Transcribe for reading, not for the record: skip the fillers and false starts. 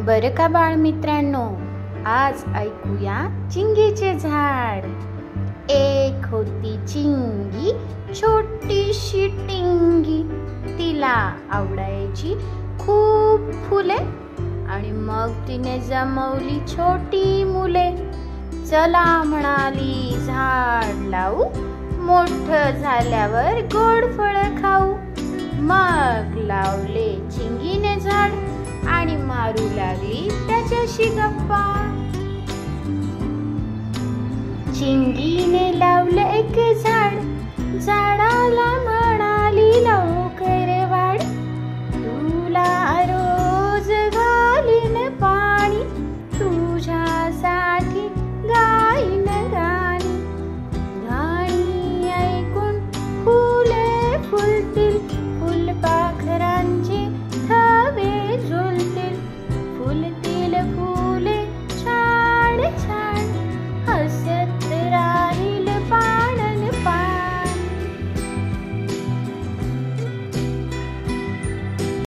बरं का बाळमित्रांनो, आज ऐकूया चिंगीचे झाड. एक होती चिंगी, छोटीशी टिंगी. तिला आवडायची खूप फुले आणि मग तिने जमवली छोटी मुले. चला म्हणाली झाड लावू, मोठं झाल्यावर गोड फळं खाऊ. मग लावले चिंगीने झाड आणि मारू लागली त्याच्याशी गप्पा. चिंगीने लावलं एक झाड, झाडाला म्हणाली लवकर वाढ. तुला रोज घालीन पाणी, तुझ्यासाठी गाईन गाणी. गाणी ऐकून फुले फुलतील, फुलपाखरांचे थवे झुलतील. फुलतील फुल